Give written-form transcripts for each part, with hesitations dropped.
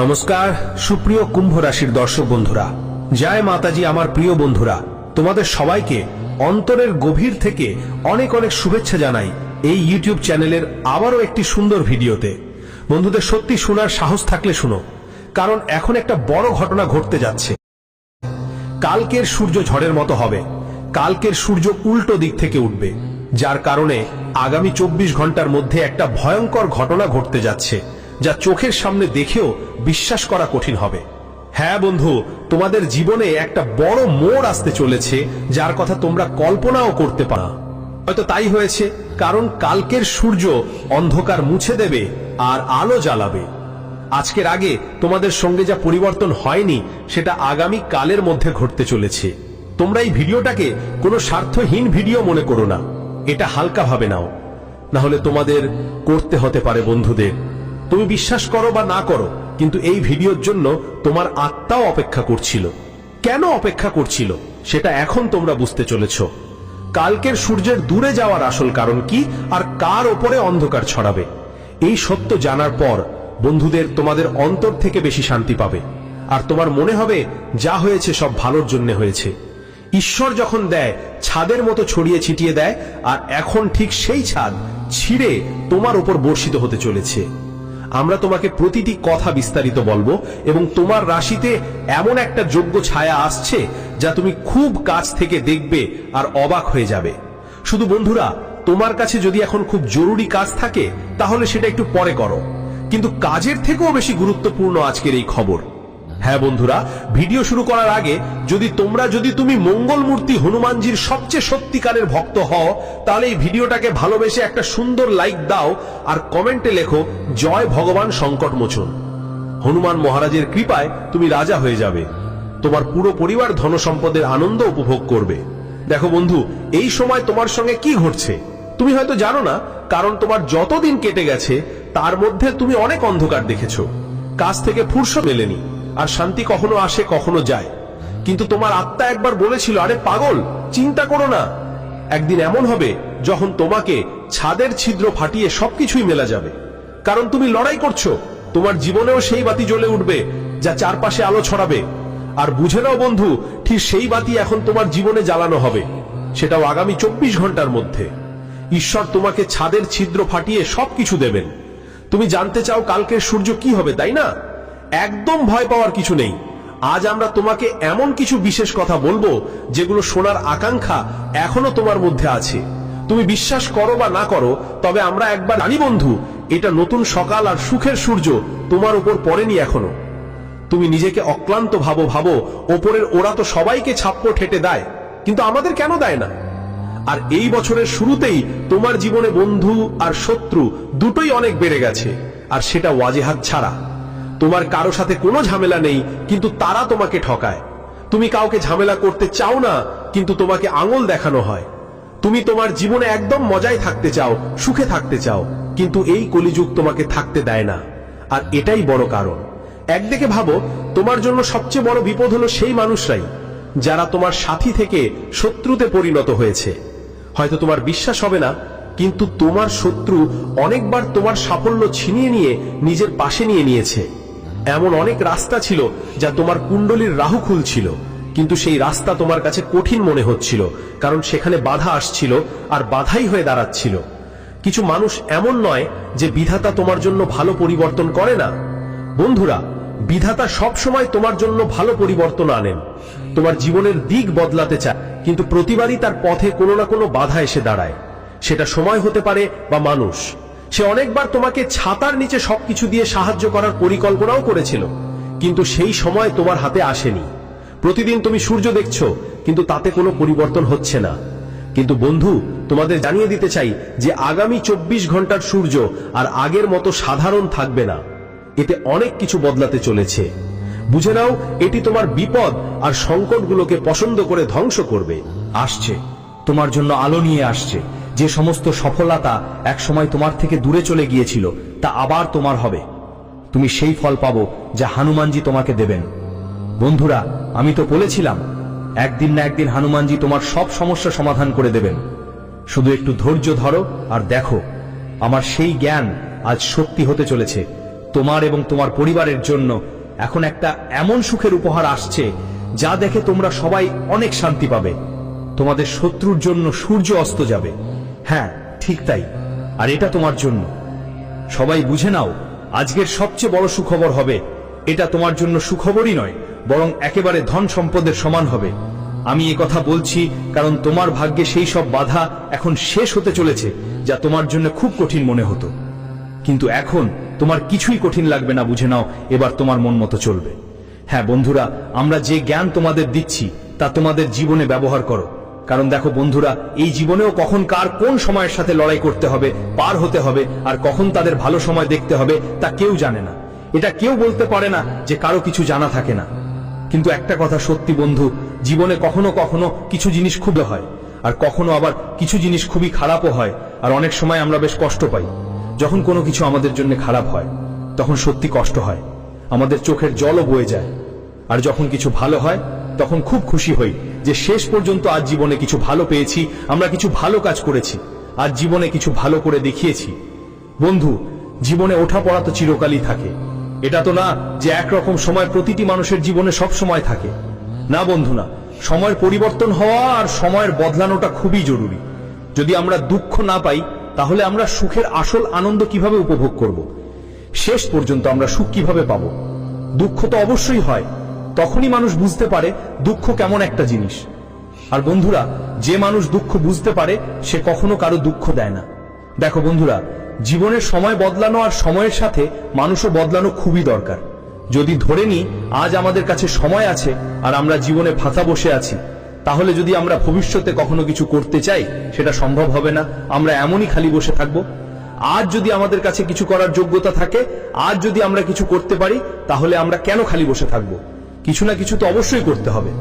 নমস্কার সুপ্রিয় কুম্ভ রাশির দর্শক বন্ধুরা, জয় মাতাজি। আমার প্রিয় বন্ধুরা, তোমাদের সবাইকে অন্তরের গভীর থেকে অনেক অনেক শুভেচ্ছা জানাই এই ইউটিউব চ্যানেলের আবারও একটি সুন্দর ভিডিওতে। বন্ধুদের সত্যি শোনার সাহস থাকলে শুনো, কারণ এখন একটা বড় ঘটনা ঘটতে যাচ্ছে। কালকের সূর্য ঝড়ের মতো হবে। কালকের সূর্য উল্টো দিক থেকে উঠবে, যার কারণে আগামী 24 ঘন্টার মধ্যে একটা ভয়ঙ্কর ঘটনা ঘটতে যাচ্ছে, যা চোখের সামনে দেখেও বিশ্বাস করা কঠিন হবে। হ্যাঁ বন্ধু, তোমাদের জীবনে একটা বড় মোড় আসতে চলেছে, যার কথা তোমরা কল্পনাও করতে পারো। হয়তো তাই হয়েছে, কারণ কালকের সূর্য অন্ধকার মুছে দেবে আর আলো জ্বালাবে। আজকের আগে তোমাদের সঙ্গে যা পরিবর্তন হয়নি, সেটা আগামী কালের মধ্যে ঘটতে চলেছে। তোমরা এই ভিডিওটাকে কোনো স্বার্থহীন ভিডিও মনে করো না, এটা হালকা ভাবে নাও, না হলে তোমাদের করতে হতে পারে বন্ধুদের। তুমি বিশ্বাস করো বা না করো, কিন্তু এই ভিডিওর জন্য তোমার আত্মাও অপেক্ষা করছিল। কেন অপেক্ষা করছিল সেটা এখন তোমরা বুঝতে চলেছ। কালকের সূর্যের দূরে যাওয়ার আসল কারণ কি, আর কার ওপরে অন্ধকার ছড়াবে, এই সত্য জানার পর বন্ধুদের তোমাদের অন্তর থেকে বেশি শান্তি পাবে। আর তোমার মনে হবে যা হয়েছে সব ভালোর জন্য হয়েছে। ঈশ্বর যখন দেয়, ছাদের মতো ছড়িয়ে ছিটিয়ে দেয়, আর এখন ঠিক সেই ছাদ ছিঁড়ে তোমার উপর বর্ষিত হতে চলেছে। আমরা তোমাকে প্রতিটি কথা বিস্তারিত বলবো, এবং তোমার রাশিতে এমন একটা যোগ্য ছায়া আসছে যা তুমি খুব কাছ থেকে দেখবে আর অবাক হয়ে যাবে। শুধু বন্ধুরা, তোমার কাছে যদি এখন খুব জরুরি কাজ থাকে, তাহলে সেটা একটু পরে করো, কিন্তু কাজের থেকেও বেশি গুরুত্বপূর্ণ আজকের এই খবর। হ্যাঁ বন্ধুরা, ভিডিও শুরু করার আগে যদি তুমি মঙ্গল মূর্তি হনুমানজির সবচেয়ে সত্যিকারের ভক্ত হও, তাহলে এই ভিডিওটাকে ভালোবেসে একটা সুন্দর লাইক দাও আর কমেন্টে লেখো জয় ভগবান সংকট মোচন। হনুমান মহারাজের কৃপায় তুমি রাজা হয়ে যাবে। তোমার পুরো পরিবার ধন সম্পদের আনন্দ উপভোগ করবে। দেখো বন্ধু, এই সময় তোমার সঙ্গে কি ঘটছে তুমি হয়তো জানো না, কারণ তোমার যতদিন কেটে গেছে তার মধ্যে তুমি অনেক অন্ধকার দেখেছো। কাজ থেকে ফুরসত মেলেনি, আর শান্তি কখনো আসে কখনো যায়। কিন্তু তোমার আত্মা একবার বলেছিল, আরে পাগল, চিন্তা করো না, একদিন এমন হবে যখন তোমাকে ছাদের ছিদ্র ফাটিয়ে সবকিছুই মেলা যাবে। কারণ তুমি লড়াই করছো, তোমার জীবনেও সেই বাতি জ্বলে উঠবে যা চারপাশে আলো ছড়াবে। আর বুঝে নাও বন্ধু, ঠিক সেই বাতি এখন তোমার জীবনে জ্বালানো হবে, সেটাও আগামী 24 ঘন্টার মধ্যে। ঈশ্বর তোমাকে ছাদের ছিদ্র ফাটিয়ে সবকিছু দেবেন। তুমি জানতে চাও কালকের সূর্য কি হবে, তাই না? একদম ভয় পাওয়ার কিছু নেই। আজ আমরা তোমাকে এমন কিছু বিশেষ কথা বলবো যেগুলো শোনার আকাঙ্ক্ষা এখনো তোমার মধ্যে আছে। তুমি বিশ্বাস করো বা না করো, তবে আমরা একবার জানি বন্ধু, এটা নতুন সকাল আর সুখের সূর্য তোমার উপর পড়েনি এখনো। তুমি নিজেকে অক্লান্ত ভাবো ওপরের ওরা তো সবাইকে ছাপ্পড় ঠেটে দেয়, কিন্তু আমাদের কেন দেয় না? আর এই বছরের শুরুতেই তোমার জীবনে বন্ধু আর শত্রু দুটোই অনেক বেড়ে গেছে, আর সেটা ওয়াজেহাত ছাড়া। তোমার কারো সাথে কোনো ঝামেলা নেই, কিন্তু তারা তোমাকে ঠকায়। তুমি কাউকে ঝামেলা করতে চাও না, কিন্তু তোমাকে আঙুল দেখানো হয়। তুমি তোমার জীবনে একদম মজায় থাকতে চাও, সুখে থাকতে চাও, কিন্তু এই কলিযুগ তোমাকে থাকতে দেয় না। আর এটাই বড় কারণ। একদিকে ভাবো, তোমার জন্য সবচেয়ে বড় বিপদ হলো সেই মানুষরাই যারা তোমার সাথী থেকে শত্রুতে পরিণত হয়েছে। হয়তো তোমার বিশ্বাস হবে না, কিন্তু তোমার শত্রু অনেকবার তোমার সাফল্য ছিনিয়ে নিয়ে নিজের পাশে নিয়ে নিয়েছে। এমন অনেক রাস্তা ছিল যা তোমার কুণ্ডলীর রাহু খুলছিল, কিন্তু সেই রাস্তা তোমার কাছে কঠিন মনে হচ্ছিল, কারণ সেখানে বাধা আসছিল আর বাধাই হয়ে দাঁড়াচ্ছিল। কিছু মানুষ এমন নয় যে বিধাতা তোমার জন্য ভালো পরিবর্তন করে না। বন্ধুরা, বিধাতা সব সময় তোমার জন্য ভালো পরিবর্তন আনেন। তোমার জীবনের দিক বদলাতে চায়, কিন্তু প্রতিবারই তার পথে কোনো না কোনো বাধা এসে দাঁড়ায়। সেটা সময় হতে পারে বা মানুষ। সে অনেকবার তোমাকে ছাতার নিচে সবকিছু দিয়ে সাহায্য করার পরিকল্পনাও করেছিল, কিন্তু সেই সময় তোমার হাতে আসেনি। প্রতিদিন তুমি সূর্য দেখছো, কিন্তু তাতে কোনো পরিবর্তন হচ্ছে না। কিন্তু বন্ধু, তোমাদের জানিয়ে দিতে চাই যে আগামী 24 ঘন্টার সূর্য আর আগের মতো সাধারণ থাকবে না। এতে অনেক কিছু বদলাতে চলেছে। বুঝে নাও, এটি তোমার বিপদ আর সংকটগুলোকে পছন্দ করে ধ্বংস করবে। আসছে, তোমার জন্য আলো নিয়ে আসছে। যে সমস্ত সফলতা একসময় তোমার থেকে দূরে চলে গিয়েছিল, তা আবার তোমার হবে। তুমি সেই ফল পাবো যা হনুমানজি তোমাকে দেবেন। বন্ধুরা, আমি তো বলেছিলাম, একদিন না একদিন হনুমানজি তোমার সব সমস্যা সমাধান করে দেবেন। শুধু একটু ধৈর্য ধরো আর দেখো, আমার সেই জ্ঞান আজ সত্যি হতে চলেছে। তোমার এবং তোমার পরিবারের জন্য এখন একটা এমন সুখের উপহার আসছে যা দেখে তোমরা সবাই অনেক শান্তি পাবে। তোমাদের শত্রুর জন্য সূর্য অস্ত যাবে। হ্যাঁ, ঠিক তাই। আর এটা তোমার জন্য। সবাই বুঝে নাও, আজকের সবচেয়ে বড় সুখবর হবে। এটা তোমার জন্য সুখবরই নয়, বরং একেবারে ধন সম্পদের সমান হবে। আমি এ কথা বলছি কারণ তোমার ভাগ্যে সেই সব বাধা এখন শেষ হতে চলেছে যা তোমার জন্য খুব কঠিন মনে হতো। কিন্তু এখন তোমার কিছুই কঠিন লাগবে না, বুঝে নাও, এবার তোমার মন মতো চলবে। হ্যাঁ বন্ধুরা, আমরা যে জ্ঞান তোমাদের দিচ্ছি তা তোমাদের জীবনে ব্যবহার করো। কারণ দেখো বন্ধুরা, এই জীবনেও কখন কার কোন সময়ের সাথে লড়াই করতে হবে, পার হতে হবে, আর কখন তাদের ভালো সময় দেখতে হবে তা কেউ জানে না। এটা কেউ বলতে পারে না যে কারো কিছু জানা থাকে না। কিন্তু একটা কথা সত্যি বন্ধু, জীবনে কখনো কখনো কিছু জিনিস খুব হয়, আর কখনো আবার কিছু জিনিস খুবই খারাপও হয়। আর অনেক সময় আমরা বেশ কষ্ট পাই। যখন কোনো কিছু আমাদের জন্য খারাপ হয় তখন সত্যি কষ্ট হয়, আমাদের চোখের জলও বয়ে যায়। আর যখন কিছু ভালো হয় তখন খুব খুশি হই যে শেষ পর্যন্ত আজ জীবনে কিছু ভালো পেয়েছি, আমরা কিছু ভালো কাজ করেছি, আজ জীবনে কিছু ভালো করে দেখিয়েছি। বন্ধু, জীবনে ওঠা পড়া তো চিরকালই থাকে। এটা তো না যে একরকম সময় প্রতিটি মানুষের জীবনে সব সময় থাকে। না বন্ধু, না। সময়ের পরিবর্তন হওয়া আর সময়ের বদলানোটা খুবই জরুরি। যদি আমরা দুঃখ না পাই তাহলে আমরা সুখের আসল আনন্দ কিভাবে উপভোগ করব? শেষ পর্যন্ত আমরা সুখ কিভাবে পাব? দুঃখ তো অবশ্যই হয়, তখনই মানুষ বুঝতে পারে দুঃখ কেমন একটা জিনিস। আর বন্ধুরা, যে মানুষ দুঃখ বুঝতে পারে সে কখনো কারো দুঃখ দেয় না। দেখো বন্ধুরা, জীবনের সময় বদলানো আর সময়ের সাথে মানুষও বদলানো খুবই দরকার। যদি ধরে নিই আজ আমাদের কাছে সময় আছে আর আমরা জীবনে ফাঁকা বসে আছি, তাহলে যদি আমরা ভবিষ্যতে কখনো কিছু করতে চাই সেটা সম্ভব হবে না। আমরা এমনই খালি বসে থাকব। আজ যদি আমাদের কাছে কিছু করার যোগ্যতা থাকে, আজ যদি আমরা কিছু করতে পারি, তাহলে আমরা কেন খালি বসে থাকব? কিছু না কিছু তো অবশ্যই করতে হবে।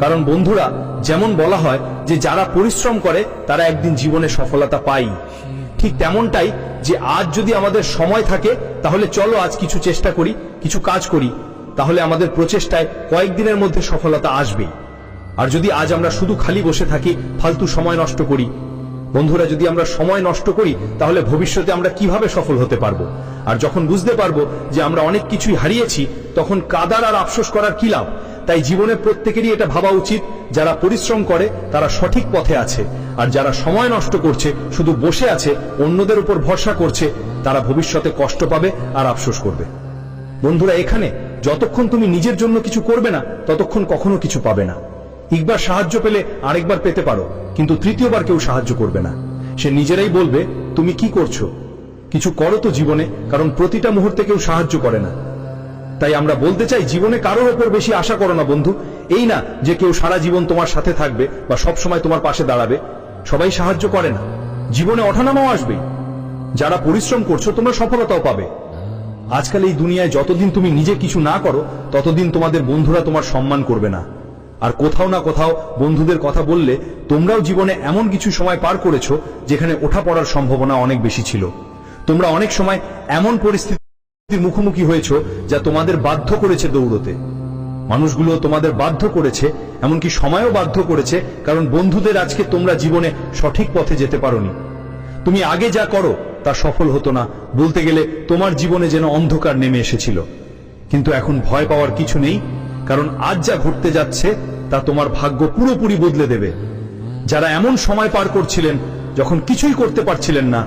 কারণ বন্ধুরা, যেমন বলা হয় যে যারা পরিশ্রম করে তারা একদিন জীবনে সফলতা পায়, ঠিক তেমনটাই যে আজ যদি আমাদের সময় থাকে তাহলে চলো আজ কিছু চেষ্টা করি, কিছু কাজ করি, তাহলে আমাদের প্রচেষ্টায় কয়েকদিনের মধ্যে সফলতা আসবেই। আর যদি আজ আমরা শুধু খালি বসে থাকি, ফালতু সময় নষ্ট করি, বন্ধুরা, যদি আমরা সময় নষ্ট করি তাহলে ভবিষ্যতে আমরা কিভাবে সফল হতে পারবো? আর যখন বুঝতে পারবো যে আমরা অনেক কিছুই হারিয়েছি, তখন কাদার আর আফসোস করার কি লাভ? তাই জীবনে প্রত্যেকেরই এটা ভাবা উচিত, যারা পরিশ্রম করে তারা সঠিক পথে আছে, আর যারা সময় নষ্ট করছে, শুধু বসে আছে, অন্যদের উপর ভরসা করছে, তারা ভবিষ্যতে কষ্ট পাবে আর আফসোস করবে। বন্ধুরা, এখানে যতক্ষণ তুমি নিজের জন্য কিছু করবে না ততক্ষণ কখনো কিছু পাবে না। একবার সাহায্য পেলে আরেকবার পেতে পারো, কিন্তু তৃতীয়বার কেউ সাহায্য করবে না। সে নিজেরাই বলবে তুমি কি করছো। কিছু করো তো জীবনে, কারণ প্রতিটা মুহূর্তে কেউ সাহায্য করে না। তাই আমরা বলতে চাই, জীবনে কারোর ওপর বেশি আশা করো না বন্ধু। এই না যে কেউ সারা জীবন তোমার সাথে থাকবে বা সব সময় তোমার পাশে দাঁড়াবে। সবাই সাহায্য করে না, জীবনে ওঠানামাও আসবেই। যারা পরিশ্রম করছো তোমরা সফলতাও পাবে। আজকাল এই দুনিয়ায় যতদিন তুমি নিজে কিছু না করো ততদিন তোমাদের বন্ধুরা তোমার সম্মান করবে না। আর কোথাও না কোথাও বন্ধুদের কথা বললে তোমরাও জীবনে এমন কিছু সময় পার করেছো যেখানে ওঠা পড়ার সম্ভাবনা অনেক বেশি ছিল। তোমরা অনেক সময় এমন পরিস্থিতির মুখোমুখি হয়েছো যা তোমাদের বাধ্য করেছে দৌড়তে। মানুষগুলো তোমাদের বাধ্য করেছে, এমনকি সময়ও বাধ্য করেছে, কারণ বন্ধুদের আজকে তোমরা জীবনে সঠিক পথে যেতে পারোনি। তুমি আগে যা করো তা সফল হতো না, বলতে গেলে তোমার জীবনে যেন অন্ধকার নেমে এসেছিল। কিন্তু এখন ভয় পাওয়ার কিছু নেই, কারণ আজ যা ঘটতে যাচ্ছে তা তোমার ভাগ্য পুরোপুরি বদলে দেবে। যারা এমন সময় পার করছিলেন যখন কিছুই করতে পারছিলেন না,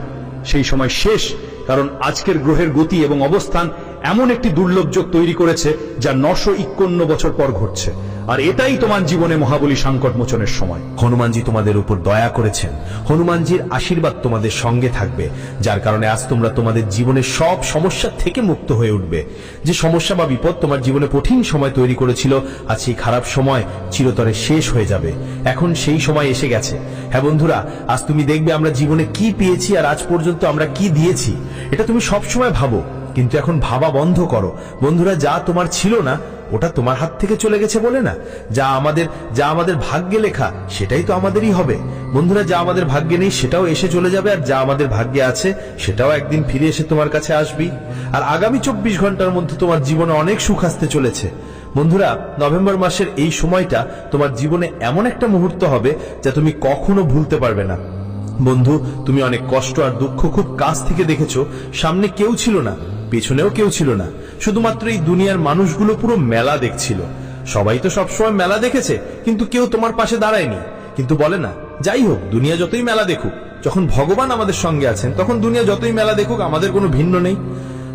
সেই সময় শেষ, কারণ আজকের গ্রহের গতি এবং অবস্থান এমন একটি দুর্লভ যোগ তৈরি করেছে যা 951 বছর পর ঘটছে। আর এটাই তোমার জীবনে মহাবলী সংকট মোচনের সময়। হনুমানজি তোমাদের উপর দয়া করেছেন। হনুমানজির আশীর্বাদ তোমাদের সঙ্গে থাকবে, যার কারণে আজ তোমরা তোমাদের জীবনের সব সমস্যা থেকে মুক্ত হয়ে উঠবে। যে সমস্যা বা বিপদ তোমার জীবনে কঠিন সময় তৈরি করেছিল, আজ সেই খারাপ সময় চিরতরে শেষ হয়ে যাবে। এখন সেই সময় এসে গেছে। হ্যাঁ বন্ধুরা, আজ তুমি দেখবে আমরা জীবনে কি পেয়েছি আর আজ পর্যন্ত আমরা কি দিয়েছি, এটা তুমি সব সময় ভাবো। কিন্তু এখন ভাবা বন্ধ করো। বন্ধুরা, যা তোমার ছিল না ওটা তোমার হাত থেকে চলে গেছে বলে না, যা আমাদের ভাগ্যে লেখা সেটাই তো আমাদেরই হবে। বন্ধুরা, যা আমাদের ভাগ্যে নেই সেটাও এসে চলে যাবে, আর যা আমাদের ভাগ্যে আছে সেটাও একদিন ফিরে এসে তোমার কাছে আসবেই। আর আগামী 24 ঘন্টার মধ্যে তোমার জীবনে অনেক সুখ আসতে চলেছে। বন্ধুরা, নভেম্বর মাসের এই সময়টা তোমার জীবনে এমন একটা মুহূর্ত হবে যা তুমি কখনো ভুলতে পারবে না। বন্ধু, তুমি অনেক কষ্ট আর দুঃখ খুব কাছ থেকে দেখেছো, সামনে কেউ ছিল না, পেছনেও কেউ ছিল না, শুধুমাত্র এই দুনিয়ার মানুষগুলো পুরো মেলা দেখছিল। সবাই তো সবসময় মেলা দেখেছে, কিন্তু কেউ তোমার পাশে দাঁড়ায়নি। কিন্তু বলে না, যাই হোক, দুনিয়া যতই মেলা দেখুক, যখন ভগবান আমাদের সঙ্গে আছেন তখন দুনিয়া যতই মেলা দেখুক আমাদের কোনো ভিন্ন নেই।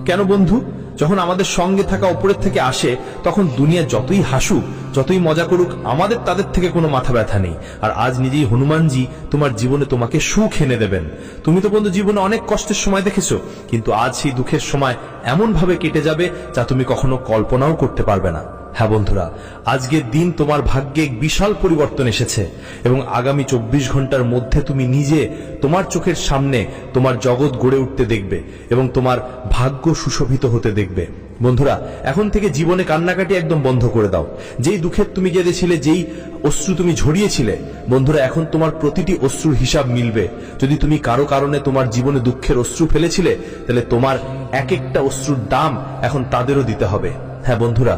কেন বন্ধু? যখন আমাদের সঙ্গে থাকা উপরের থেকে আসে তখন দুনিয়া যতই হাসুক, যতই মজা করুক, আমাদের তাদের থেকে কোনো মাথা ব্যথা নেই। আর আজ নিজেই হনুমানজি তোমার জীবনে তোমাকে সুখ এনে দেবেন। তুমি তো বন্ধু জীবনে অনেক কষ্টের সময় দেখেছো, কিন্তু আজ সেই দুঃখের সময় এমন ভাবে কেটে যাবে যা তুমি কখনো কল্পনাও করতে পারবে না। হ্যাঁ বন্ধুরা, আজকের দিন তোমার ভাগ্যে এক বিশাল পরিবর্তন এসেছে এবং আগামী 24 ঘন্টার মধ্যে তুমি নিজে তোমার চোখের সামনে তোমার জগৎ গড়ে উঠতে দেখবে এবং তোমার ভাগ্য সুশোভিত হতে দেখবে। বন্ধুরা, এখন থেকে জীবনে কান্নাকাটি একদম বন্ধ করে দাও। যেই দুঃখের তুমি কেঁদেছিলে, যেই অশ্রু তুমি ঝরিয়েছিলে, বন্ধুরা এখন তোমার প্রতিটি অশ্রুর হিসাব মিলবে। যদি তুমি কারো কারণে তোমার জীবনে দুঃখের অশ্রু ফেলেছিলে, তাহলে তোমার এক একটা অশ্রুর দাম এখন তাদেরও দিতে হবে। হ্যাঁ বন্ধুরা,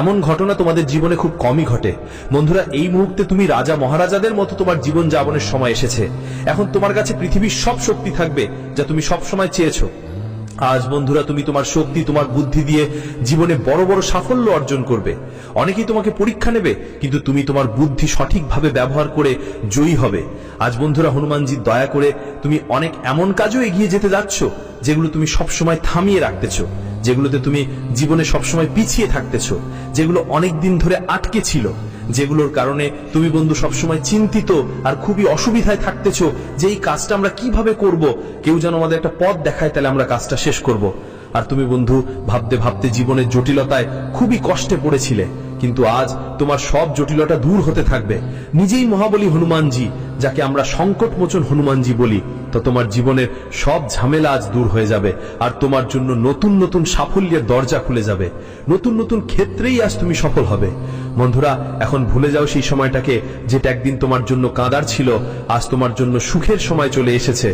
এমন ঘটনা তোমাদের জীবনে খুব কমই ঘটে। বন্ধুরা, এই মুহূর্তে তুমি রাজা মহারাজাদের মতো তোমার জীবন যাপনের সময় এসেছে। এখন তোমার কাছে পৃথিবীর সব শক্তি থাকবে যা তুমি সব সময় চেয়েছো। আজ বন্ধুরা তুমি তোমার শক্তি, তোমার বুদ্ধি দিয়ে জীবনে বড় বড় সাফল্য অর্জন করবে। অনেকেই তোমাকে পরীক্ষা নেবে, কিন্তু তুমি তোমার বুদ্ধি সঠিকভাবে ব্যবহার করে জয়ী হবে। আজ বন্ধুরা হনুমানজির দয়া করে তুমি অনেক এমন কাজও এগিয়ে যেতে যাচ্ছ যেগুলো তুমি সবসময় থামিয়ে রাখতেছো, যেগুলোতে তুমি জীবনে সবসময় পিছিয়ে থাকতেছো, যেগুলো অনেক দিন ধরে আটকে ছিল, যেগুলোর কারণে তুমি বন্ধু সবসময় চিন্তিত আর খুবই অসুবিধায় থাকতেছো যে এই কাজটা আমরা কিভাবে করব, কেউ যেন আমাদের একটা পথ দেখায়, তাহলে আমরা কাজটা শেষ করব। আর তুমি বন্ধু ভাবতে ভাবতে জীবনের জটিলতায় খুবই কষ্টে পড়েছিলে, কিন্তু আজ তোমার সব জটিলতা দূর হতে থাকবে। নিজেই মহাবলী হনুমানজি, যাকে আমরা সংকট মোচন হনুমানজি বলি, তো তোমার জীবনের সব ঝামেলা আজ দূর হয়ে যাবে আর তোমার জন্য নতুন নতুন সাফল্যের দরজা খুলে যাবে। নতুন নতুন ক্ষেত্রেই আজ তুমি সফল হবে। বন্ধুরা, এখন ভুলে যাও সেই সময়টাকে যেটা একদিন তোমার জন্য কাঁদার ছিল। আজ তোমার জন্য সুখের সময় চলে এসেছে।